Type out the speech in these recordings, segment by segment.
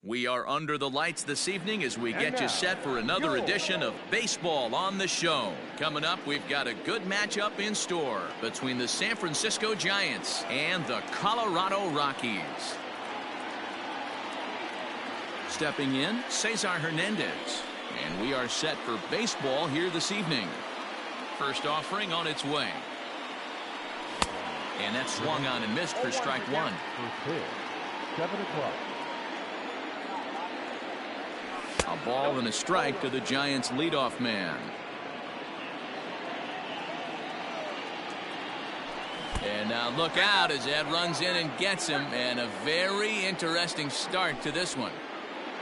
We are under the lights this evening as we get you set for another edition of Baseball on the Show. Coming up, we've got a good matchup in store between the San Francisco Giants and the Colorado Rockies. Stepping in, Cesar Hernandez. And we are set for baseball here this evening. First offering on its way. And that swung on and missed for strike one. 7 o'clock. A ball and a strike to the Giants leadoff man. And now look out as Ed runs in and gets him, and a very interesting start to this one.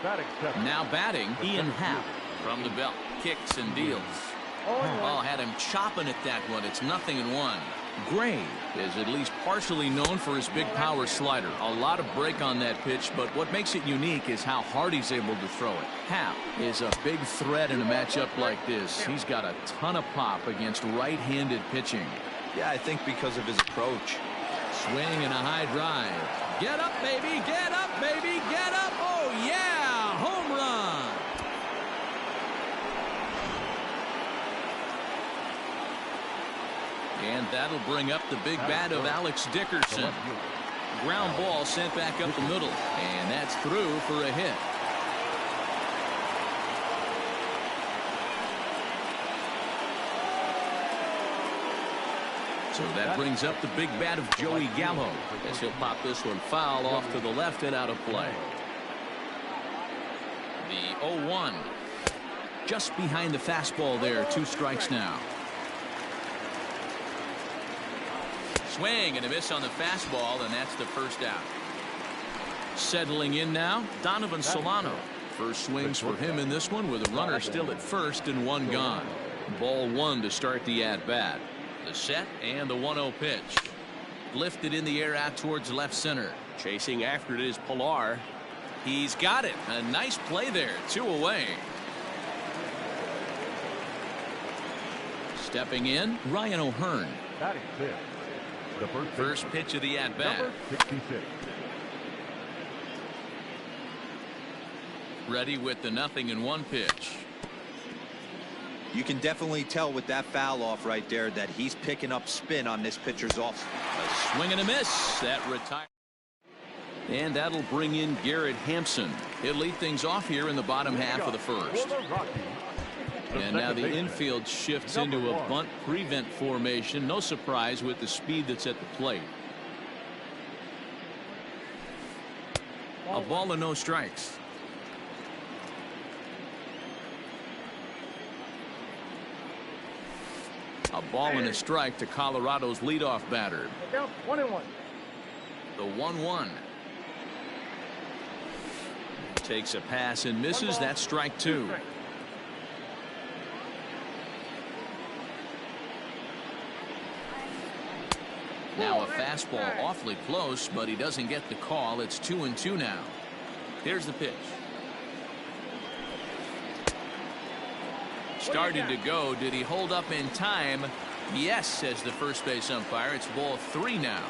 Now batting, Ian Happ from the belt, kicks and deals. Oh, had him chopping at that one. It's 0-1. Gray is at least partially known for his big power slider. A lot of break on that pitch, but what makes it unique is how hard he's able to throw it. Happ is a big threat in a matchup like this. He's got a ton of pop against right-handed pitching. Yeah, I think because of his approach. Swing and a high drive. Get up, baby! Get up, baby! Get up! Oh, yeah! Home run! And that'll bring up the big bat of Alex Dickerson. Ground ball sent back up the middle. And that's through for a hit. So that brings up the big bat of Joey Gallo as he'll pop this one foul off to the left and out of play. The 0-1. Just behind the fastball there. 2 strikes now. Swing and a miss on the fastball, and that's the first out. Settling in now, Donovan Solano. First swings for him in this one with a runner still at first and 1 gone. Ball 1 to start the at-bat. The set and the 1-0 pitch. Lifted in the air out towards left center. Chasing after it is Pilar. He's got it. A nice play there. 2 away. Stepping in, Ryan O'Hearn. The first pitch of the at-bat. 66. Ready with the 0-1 pitch. You can definitely tell with that foul off right there that he's picking up spin on this pitcher's off. A swing and a miss. That retires. And that'll bring in Garrett Hampson. He'll lead things off here in the bottom half of the first. And now the infield shifts into a bunt prevent formation. No surprise with the speed that's at the plate. A ball and no strikes. A ball and a strike to Colorado's leadoff batter. 1-1. The 1-1. Takes a pass and misses. That's strike 2. Now a fastball awfully close, but he doesn't get the call. It's 2-2 now. Here's the pitch. Started to go. Did he hold up in time? Yes, says the first base umpire. It's ball 3 now.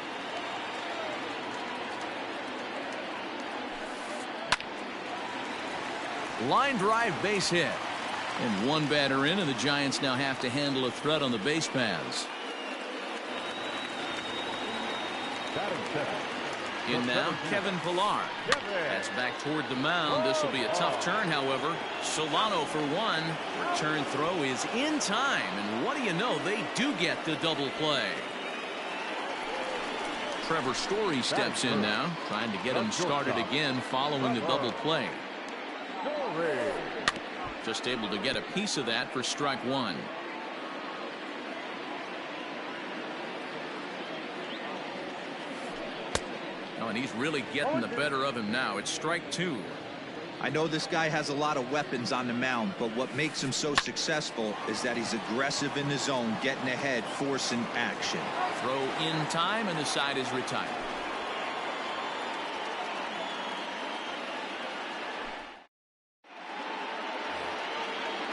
Line drive base hit. And 1 batter in, and the Giants now have to handle a threat on the base paths. In now, Kevin Pilar. That's back toward the mound. This will be a tough turn, however. Solano for 1. Return throw is in time. And what do you know? They do get the double play. Trevor Story steps in now, trying to get him started again following the double play. Just able to get a piece of that for strike 1. And he's really getting the better of him now. It's strike 2. I know this guy has a lot of weapons on the mound, but what makes him so successful is that he's aggressive in the zone, getting ahead, forcing action. Throw in time, and the side is retired.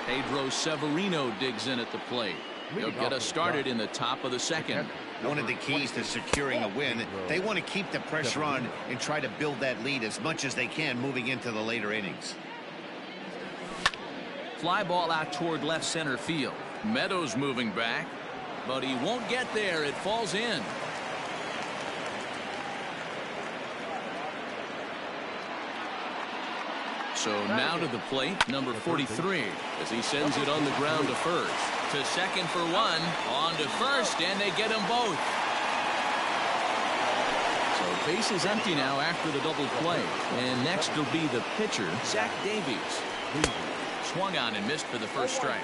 Pedro Severino digs in at the plate. He'll get us started in the top of the second. one of the keys to securing a win. They want to keep the pressure on and try to build that lead as much as they can moving into the later innings. Fly ball out toward left center field. Meadows moving back, but he won't get there. It falls in. So now to the plate, number 43, as he sends it on the ground to first. To second for one, on to first, and they get them both. So base is empty now after the double play. And next will be the pitcher, Zach Davies. Swung on and missed for the first strike.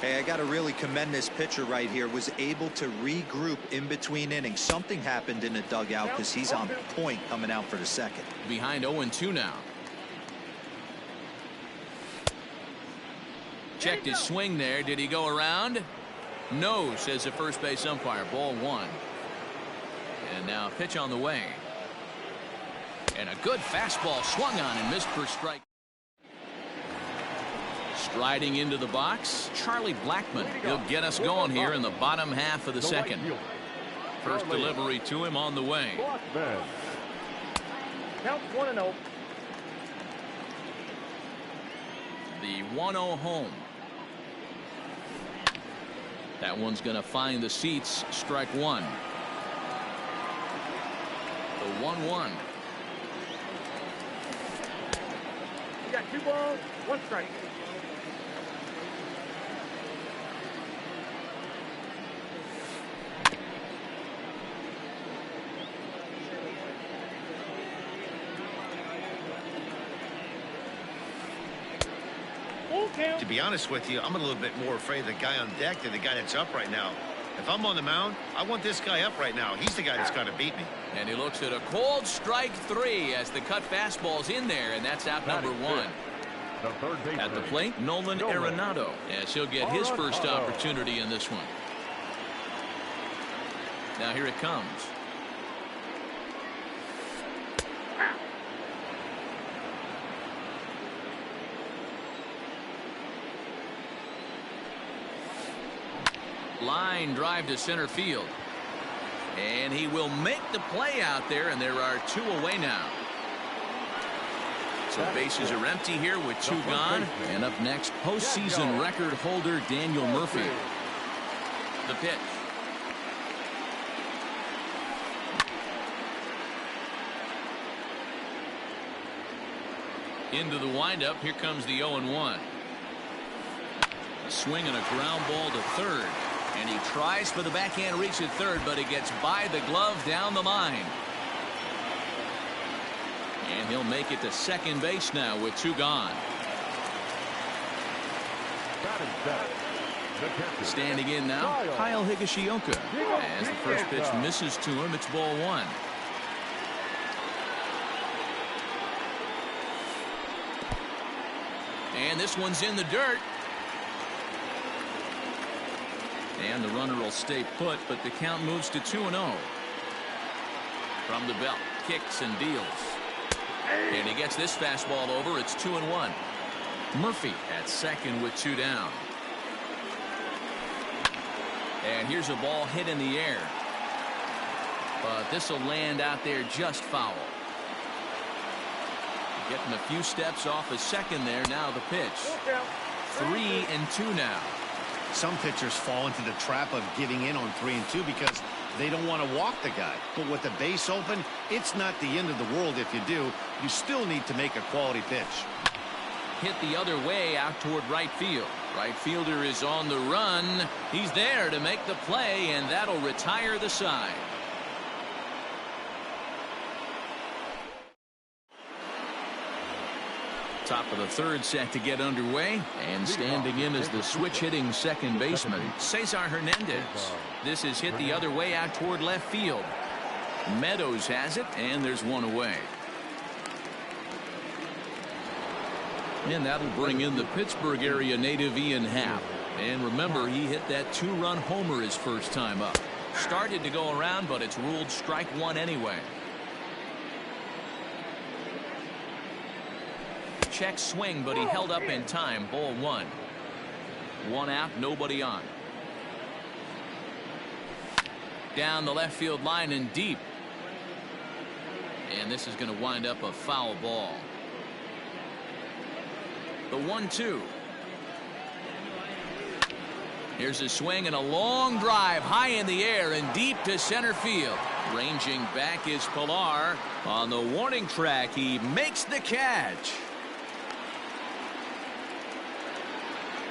Hey, I got to really commend this pitcher right here. Was able to regroup in between innings. Something happened in the dugout because he's on point coming out for the second. Behind 0-2 now. Checked his swing there. Did he go around? No, says the first base umpire. Ball one. And now pitch on the way. And a good fastball swung on and missed for strike. Striding into the box, Charlie Blackmon. He'll get us going here in the bottom half of the second. First delivery to him on the way. Count 1-0. The 1-0 home. That one's going to find the seats. Strike one. The 1-1. You got 2 balls, 1 strike. To be honest with you, I'm a little bit more afraid of the guy on deck than the guy that's up right now. If I'm on the mound, I want this guy up right now. He's the guy that's got to beat me. And he looks at a cold strike 3 as the cut fastball's in there, and that's out number 1. At the plate, Nolan Arenado, as he'll get his first opportunity in this one. Now here it comes. Line drive to center field. And he will make the play out there, and there are 2 away now. So bases are empty here with 2 gone. And up next, postseason record holder Daniel Murphy. The pitch. Into the windup. Here comes the 0-1. A swing and a ground ball to third. And he tries for the backhand reach at third, but it gets by the glove down the line. And he'll make it to second base now with 2 gone. Standing in now, Kyle Higashioka. As the first pitch misses to him, it's ball 1. And this one's in the dirt. And the runner will stay put, but the count moves to 2-0. From the belt, kicks and deals. And he gets this fastball over. It's 2-1. Murphy at second with 2 down. And here's a ball hit in the air. But this will land out there just foul. Getting a few steps off a second there. Now the pitch. 3-2 now. Some pitchers fall into the trap of giving in on 3-2 because they don't want to walk the guy. But with the base open, it's not the end of the world if you do. You still need to make a quality pitch. Hit the other way out toward right field. Right fielder is on the run. He's there to make the play, and that'll retire the side. Top of the third set to get underway, and standing in is the switch hitting second baseman, Cesar Hernandez. This is hit the other way out toward left field. Meadows has it, and there's 1 away. And that'll bring in the Pittsburgh area native Ian Happ. And remember, he hit that 2-run homer his first time up. Started to go around, but it's ruled strike 1 anyway. Check swing, but he held up in time. Ball 1. 1 out, nobody on. Down the left field line and deep. And this is going to wind up a foul ball. The 1-2. Here's a swing and a long drive high in the air and deep to center field. Ranging back is Pilar. On the warning track, he makes the catch.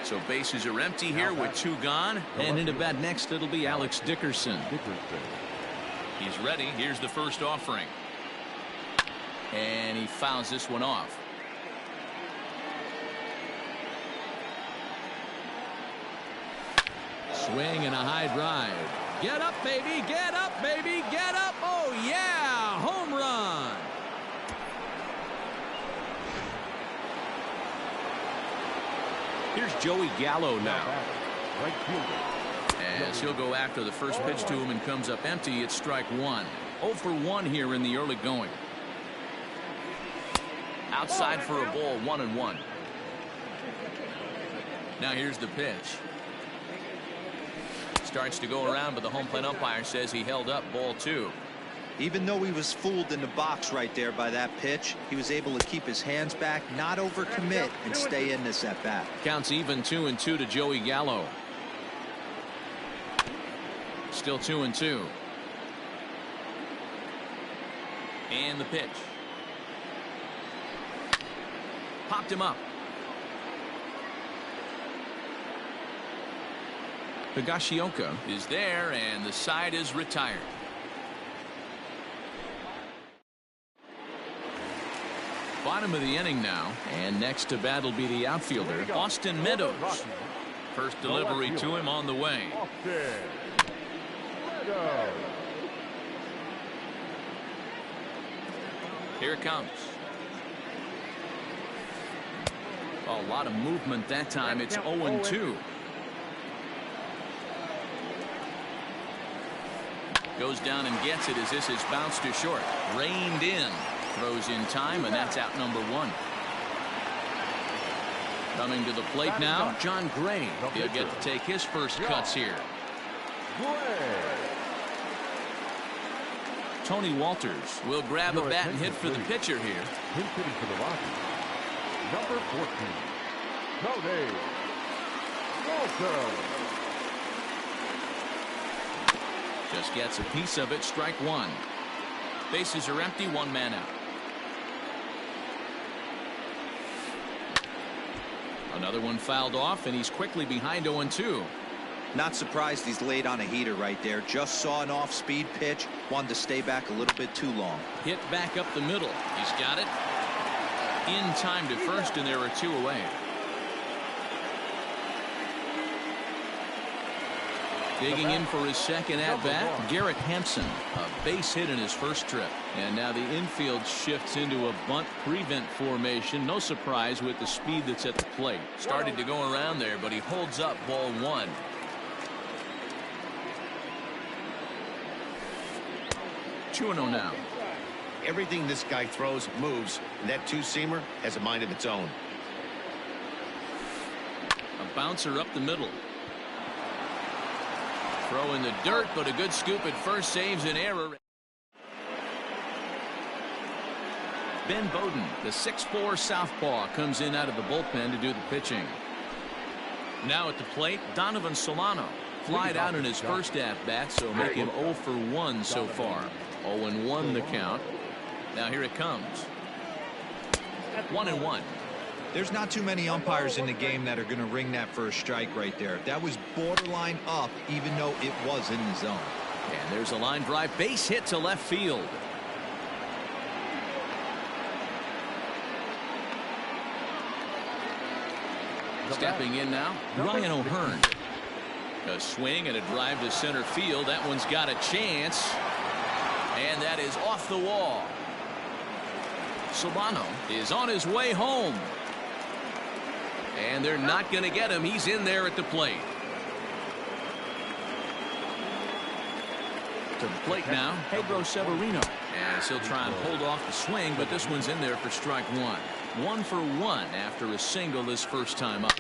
So bases are empty here with 2 gone. And into bat next, it'll be Alex Dickerson. He's ready. Here's the first offering. And he fouls this one off. Swing and a high drive. Get up, baby. Get up, baby. Get up. Oh, yeah. Home run. Here's Joey Gallo now. As he'll go after the first pitch to him and comes up empty, it's strike 1. 0 for 1 here in the early going. Outside for a ball, 1-1. Now here's the pitch. Starts to go around, but the home plate umpire says he held up, ball 2. Even though he was fooled in the box right there by that pitch, he was able to keep his hands back, not overcommit, and stay in this at bat. Counts even 2-2 to Joey Gallo. Still 2-2. And the pitch. Popped him up. Higashioka is there, and the side is retired. Bottom of the inning now, and next to bat will be the outfielder, Austin Meadows. First delivery to him on the way. Here it comes. A lot of movement that time. It's 0-2. Goes down and gets it as this is bounced to short. Reined in. Throws in time, and that's out number 1. Coming to the plate now, John Gray. He'll get to take his first cuts here. Tony Walters will grab a bat and hit for the pitcher here. Hitting for the Rockies, number 14, Tony Walters. Just gets a piece of it. Strike 1. Bases are empty. 1 man out. Another one fouled off, and he's quickly behind 0-2. Not surprised he's laid on a heater right there. Just saw an off-speed pitch. Wanted to stay back a little bit too long. Hit back up the middle. He's got it. In time to first, and there are 2 away. Digging in for his second at-bat, Garrett Hampson. A base hit in his first trip. And now the infield shifts into a bunt prevent formation. No surprise with the speed that's at the plate. Started to go around there, but he holds up, ball 1. (2-0) now. Everything this guy throws moves, and that two-seamer has a mind of its own. A bouncer up the middle. Throw in the dirt, but a good scoop at first saves an error. Ben Bowden, the 6'4" southpaw, comes in out of the bullpen to do the pitching. Now at the plate, Donovan Solano. Flied out in his first at-bat, so make him 0 for 1 so far. 0-1 the count. Now here it comes. 1-1. There's not too many umpires in the game that are going to ring that first strike right there. That was borderline up, even though it was in the zone. And there's a line drive base hit to left field. Stepping in now, Ryan O'Hearn. A swing and a drive to center field. That one's got a chance. And that is off the wall. Solano is on his way home. And they're not going to get him. He's in there at the plate. To the plate now, Pedro Severino. As he'll try and hold off the swing, but this one's in there for strike 1. 1 for 1 after a single this first time up.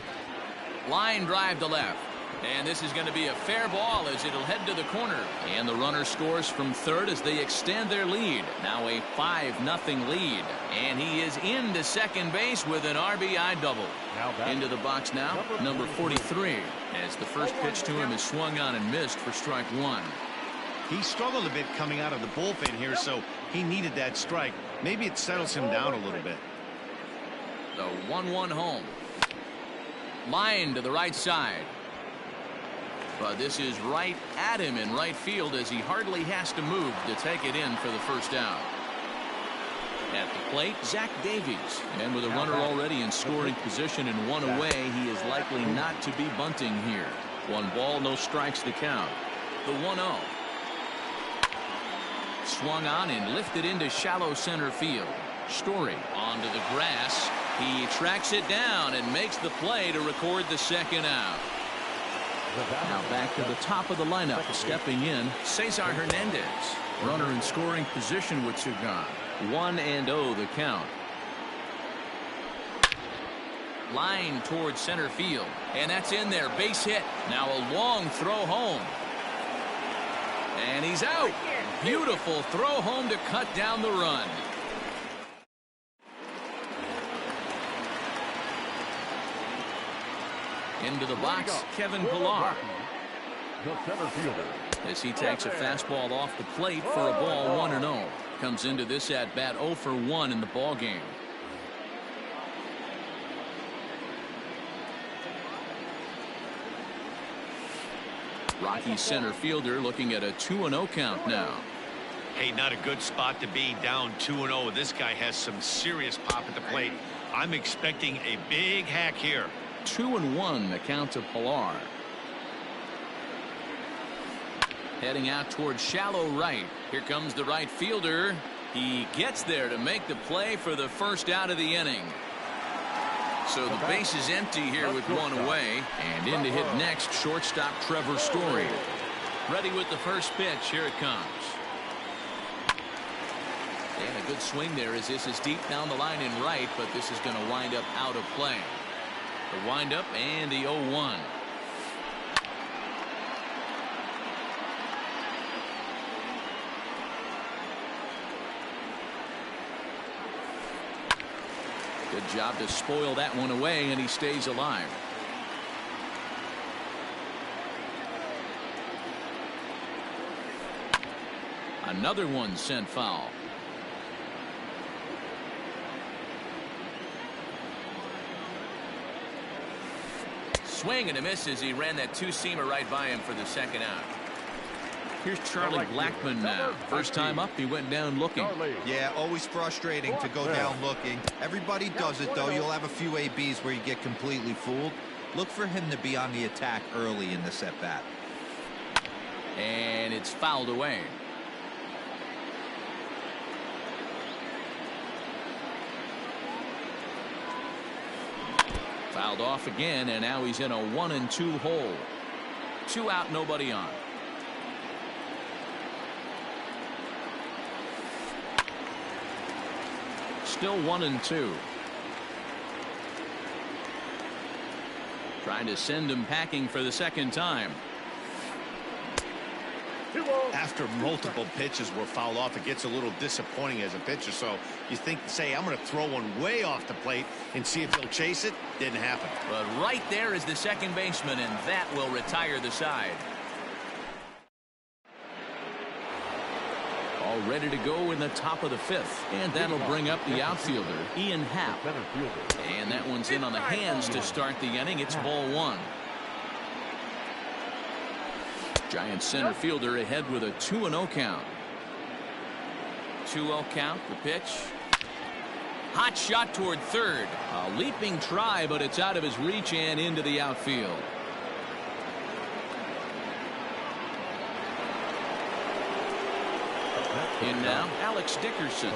Line drive to left. And this is going to be a fair ball as it'll head to the corner. And the runner scores from third as they extend their lead. Now a 5-0 lead. And he is into second base with an RBI double. Into the box now, number 43. As the first pitch to him is swung on and missed for strike one. He struggled a bit coming out of the bullpen here, so he needed that strike. Maybe it settles him down a little bit. The 1-1 home. Line to the right side. But this is right at him in right field as he hardly has to move to take it in for the first out. At the plate, Zach Davies. And with a runner already in scoring position and one away, he is likely not to be bunting here. 1 ball, no strikes to count. The 1-0. Swung on and lifted into shallow center field. Story onto the grass. He tracks it down and makes the play to record the second out. Now back to the top of the lineup. Stepping in, Cesar Hernandez. Runner in scoring position with two gone. 1-0 the count. Line towards center field. And that's in there. Base hit. Now a long throw home. And he's out. Beautiful throw home to cut down the run. Into the box, Kevin Pillar. The center fielder. As he takes a fastball off the plate for a ball 1-0. Comes into this at bat 0 for 1 in the ball game. Rockies center fielder looking at a 2-0 count now. Hey, not a good spot to be, down 2-0. This guy has some serious pop at the plate. I'm expecting a big hack here. 2-1 the count to Pillar. Heading out towards shallow right. Here comes the right fielder. He gets there to make the play for the first out of the inning. So the base is empty here with one away. And in to hit next, shortstop Trevor Story. Ready with the first pitch. Here it comes. And a good swing there as this is deep down the line in right, but this is going to wind up out of play. The windup and the 0-1. Good job to spoil that one away, and he stays alive. Another one sent foul. Swing and a miss as he ran that two-seamer right by him for the second out. Here's Charlie Blackmon now. First time up, he went down looking. Yeah, always frustrating to go down looking. Everybody does it, though. You'll have a few ABs where you get completely fooled. Look for him to be on the attack early in this at-bat. And it's fouled away. Fouled off again, and now he's in a 1-2 hole. 2 out, nobody on. Still 1-2. Trying to send him packing for the second time. After multiple pitches were fouled off, it gets a little disappointing as a pitcher. So you think, say, I'm going to throw one way off the plate and see if he'll chase it. Didn't happen. But right there is the second baseman, and that will retire the side. All ready to go in the top of the 5th. And that'll bring up the outfielder, Ian Happ. And that one's in on the hands to start the inning. It's ball 1. Giants center fielder ahead with a 2-0 count. 2-0 count, the pitch. Hot shot toward third. A leaping try, but it's out of his reach and into the outfield. In now, Alex Dickerson.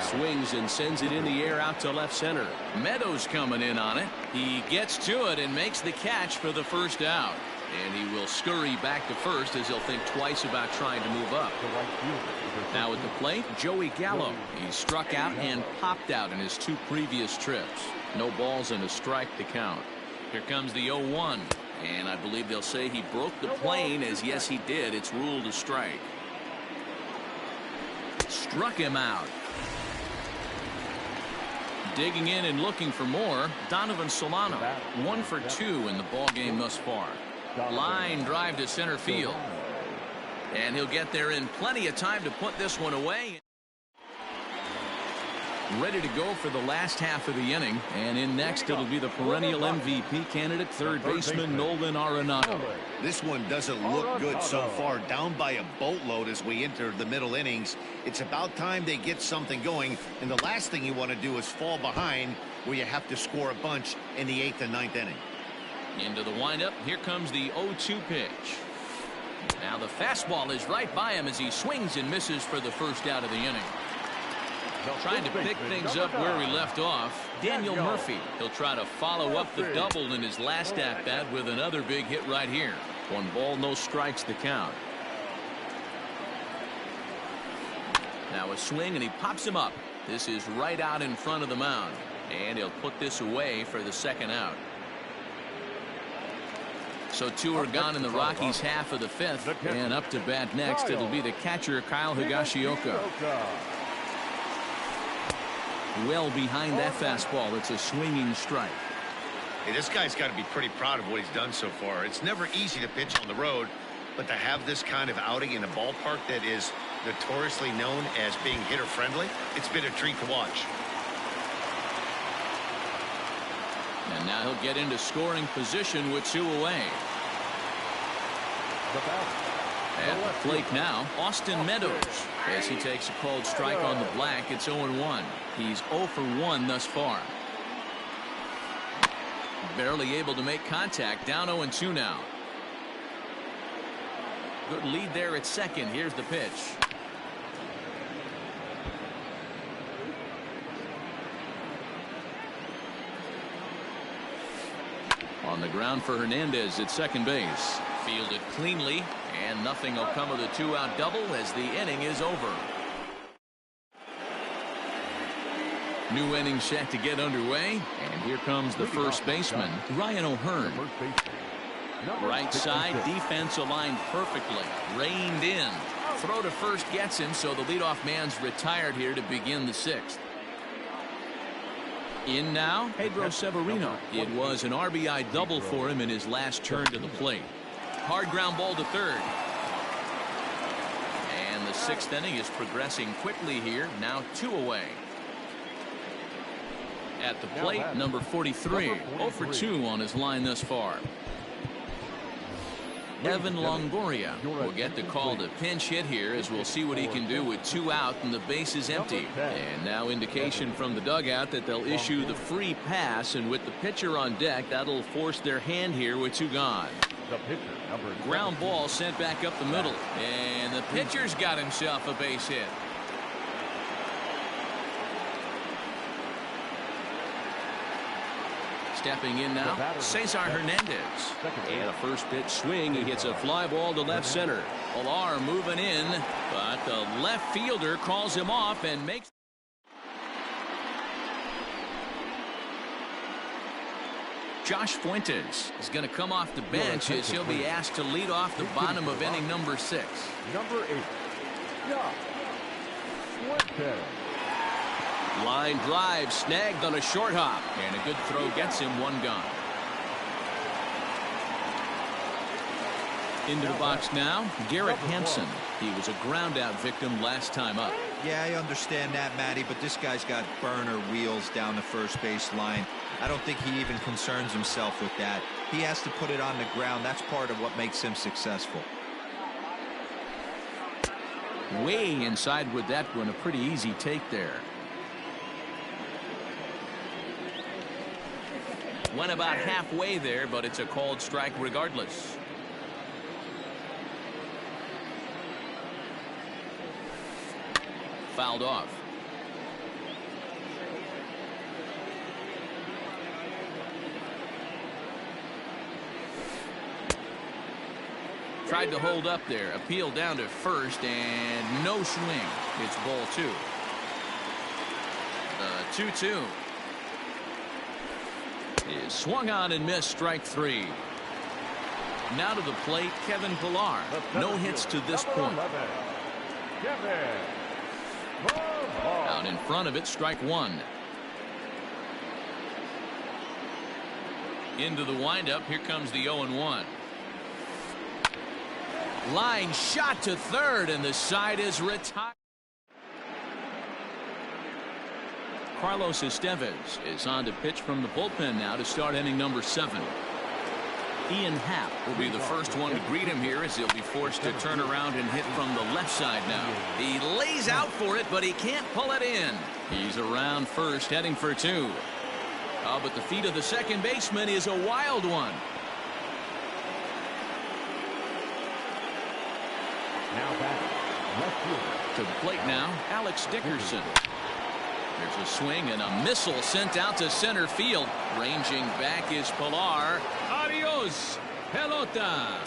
Swings and sends it in the air out to left center. Meadows coming in on it. He gets to it and makes the catch for the first out. And he will scurry back to first as he'll think twice about trying to move up. Now at the plate, Joey Gallo. He's struck out and popped out in his 2 previous trips. No balls and a strike to count. Here comes the 0-1. And I believe they'll say he broke the plane, as yes he did. It's ruled a strike. Struck him out. Digging in and looking for more, Donovan Solano. 1 for 2 in the ball game thus far. Line drive to center field. And he'll get there in plenty of time to put this one away. Ready to go for the last half of the inning. And in next, it'll be the perennial MVP candidate, third baseman Nolan Arenado. This one doesn't look good so far. Down by a boatload as we enter the middle innings. It's about time they get something going. And the last thing you want to do is fall behind where you have to score a bunch in the 8th and 9th inning. Into the windup. Here comes the 0-2 pitch. Now the fastball is right by him as he swings and misses for the first out of the inning. Trying to pick things up where we left off, Daniel Murphy. He'll try to follow up the double in his last at-bat with another big hit right here. 1 ball, no strikes the count. Now a swing, and he pops him up. This is right out in front of the mound. And he'll put this away for the second out. So 2 are gone in the Rockies' half of the 5th. And up to bat next, it'll be the catcher, Kyle Higashioka. Well behind that fastball. It's a swinging strike. Hey, this guy's got to be pretty proud of what he's done so far. It's never easy to pitch on the road, but to have this kind of outing in a ballpark that is notoriously known as being hitter friendly, it's been a treat to watch. And now he'll get into scoring position with 2 away. At the plate now, Austin Meadows, as he takes a called strike on the black. It's 0-1. He's 0 for 1 thus far. Barely able to make contact. Down 0-2 now. Good lead there at second. Here's the pitch. On the ground for Hernandez at second base. Fielded cleanly, and nothing will come of the 2-out double as the inning is over. New inning set to get underway, and here comes the first baseman, Ryan O'Hearn. Right side, defense aligned perfectly, reined in. Throw to first gets him, so the leadoff man's retired here to begin the 6th. In now, Pedro Severino. It was an RBI double for him in his last turn to the plate. Hard ground ball to third. And the 6th inning is progressing quickly here. Now 2 away. At the plate, number 43. 0 for 2 on his line thus far. Evan Longoria will get the call to pinch hit here, as we'll see what he can do with 2 out and the base is empty. And now indication from the dugout that they'll issue the free pass, and with the pitcher on deck, that'll force their hand here with 2 gone. Ground ball sent back up the middle, and the pitcher's got himself a base hit. Stepping in now, Cesar Hernandez. And a first pitch swing. He hits a fly ball to left center. Pilar moving in, but the left fielder calls him off and makes. Josh Fuentes is going to come off the bench as he'll be asked to lead off the bottom of inning number 6. Number 8. Josh Fuentes. Line drive snagged on a short hop, and a good throw gets him 1 gone. Into the box now, Garrett Hampson. He was a ground out victim last time up. Yeah, I understand that, Matty, but this guy's got burner wheels down the first base line. I don't think he even concerns himself with that. He has to put it on the ground. That's part of what makes him successful. Way inside with that one. A pretty easy take there. Went about halfway there, but it's a called strike regardless. Fouled off. Tried to hold up there. Appeal down to first, and no swing. It's ball 2. 2-2. Is swung on and missed, strike 3. Now to the plate, Kevin Pillar. No hits to this point. Out in front of it, strike one. Into the windup, here comes the 0-1. Line shot to third, and the side is retired. Carlos Estevez is on to pitch from the bullpen now to start inning number 7. Ian Happ will be the first one to greet him here as he'll be forced to turn around and hit from the left side now. He lays out for it, but he can't pull it in. He's around first, heading for 2. Oh, but the feet of the second baseman is a wild one. Now back, left fielder. To the plate now, Alex Dickerson. There's a swing and a missile sent out to center field. Ranging back is Pillar. Adios, pelota.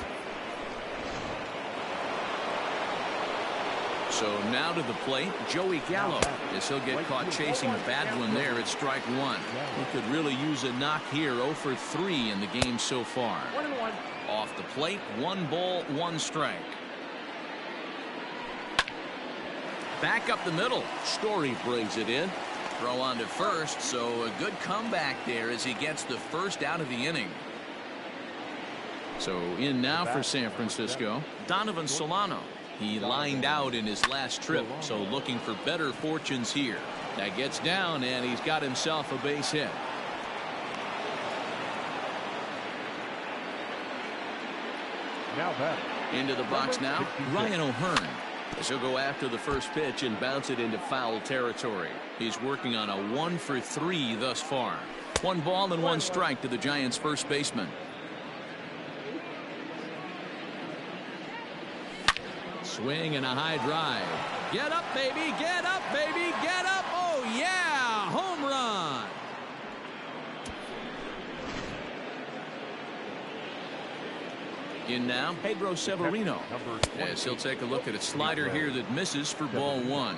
So now to the plate, Joey Gallo, as he'll get caught chasing a bad one there at strike one. He could really use a knock here. 0 for 3 in the game so far. 1-1. Off the plate, 1 ball, 1 strike. Back up the middle. Story brings it in. Throw on to first, so a good comeback there as he gets the first out of the inning. So in now for San Francisco, Donovan Solano. He lined out in his last trip, so looking for better fortunes here. That gets down, and he's got himself a base hit. Now back. Into the box now, Ryan O'Hearn. As he'll go after the first pitch and bounce it into foul territory. He's working on a 1 for 3 thus far. 1 ball and 1 strike to the Giants' first baseman. Swing and a high drive. Get up, baby. Get up, baby. Get up. Oh, yeah. Home run. In now, Pedro Severino. As he'll take a look at a slider here that misses for ball 1.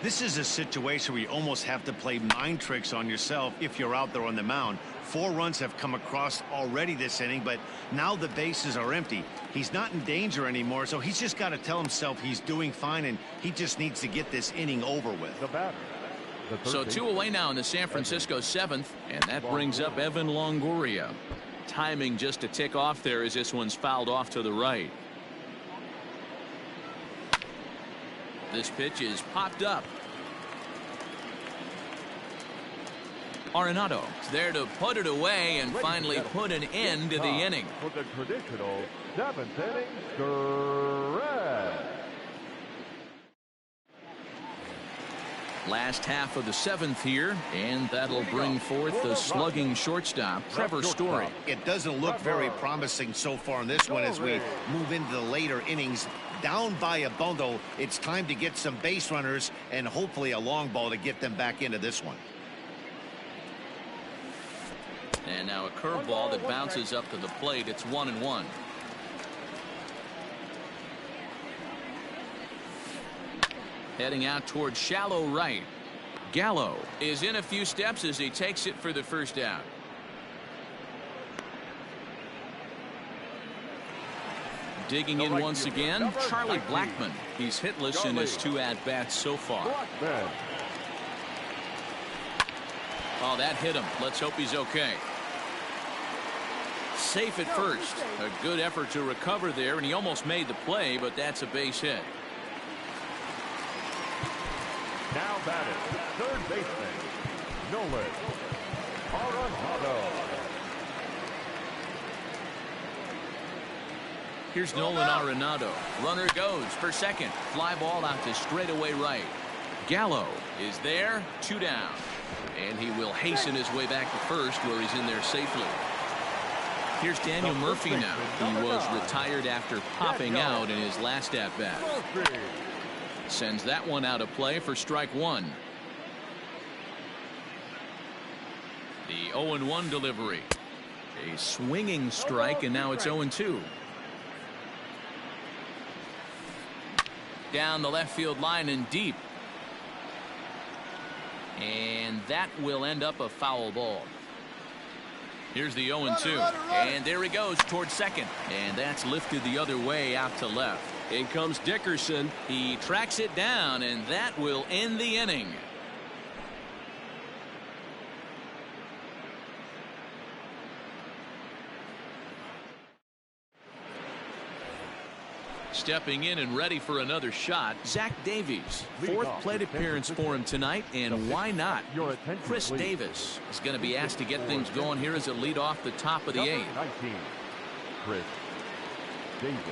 This is a situation where you almost have to play mind tricks on yourself if you're out there on the mound. 4 runs have come across already this inning, but now the bases are empty. He's not in danger anymore, so he's just got to tell himself he's doing fine, and he just needs to get this inning over with. The batter. So 2 away now in the San Francisco 7th, and that brings up Evan Longoria. Timing just to tick off there as this one's fouled off to the right. This pitch is popped up. Arenado there to put it away and finally put an end to the inning. For the traditional 7th inning stretch. Last half of the 7th here, and that'll bring forth the slugging shortstop, Trevor Story. It doesn't look very promising so far in this one as we move into the later innings. Down by a bundle, it's time to get some base runners and hopefully a long ball to get them back into this one. And now a curveball that bounces up to the plate. It's 1-1. Heading out towards shallow right. Gallo is in a few steps as he takes it for the first out. Digging in once again, Charlie Blackmon. He's hitless in his 2 at-bats so far. Oh, that hit him. Let's hope he's okay. Safe at first. A good effort to recover there, and he almost made the play, but that's a base hit. Now batted, third baseman, Nolan Arenado. Here's Nolan Arenado. Runner goes for second. Fly ball out to straightaway right. Gallo is there, 2 down. And he will hasten his way back to first where he's in there safely. Here's Daniel Murphy now. He was retired after popping out in his last at-bat. Sends that one out of play for strike 1. The 0-1 delivery. A swinging strike, and now it's 0-2. Down the left field line and deep. And that will end up a foul ball. Here's the 0-2. And there he goes towards second. And that's lifted the other way out to left. In comes Dickerson. He tracks it down, and that will end the inning. Stepping in and ready for another shot, Zach Davies. Fourth plate appearance for him tonight, and why not? Chris Davis is going to be asked to get things going here as a lead off the top of the 8th. 19, Chris Davis.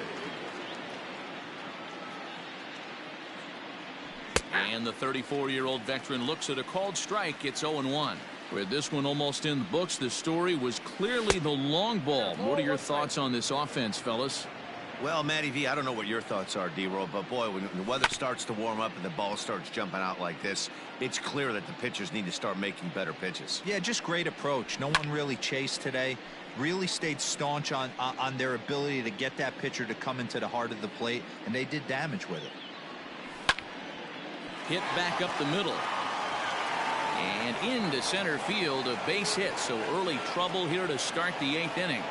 And the 34-year-old veteran looks at a called strike. It's 0-1. With this one almost in the books, the story was clearly the long ball. What are your thoughts on this offense, fellas? Well, Matty V, I don't know what your thoughts are, D-Roll, but boy, when the weather starts to warm up and the ball starts jumping out like this, it's clear that the pitchers need to start making better pitches. Yeah, just great approach. No one really chased today. Really stayed staunch on their ability to get that pitcher to come into the heart of the plate, and they did damage with it. Hit back up the middle. And into center field, a base hit. So early trouble here to start the 8th inning.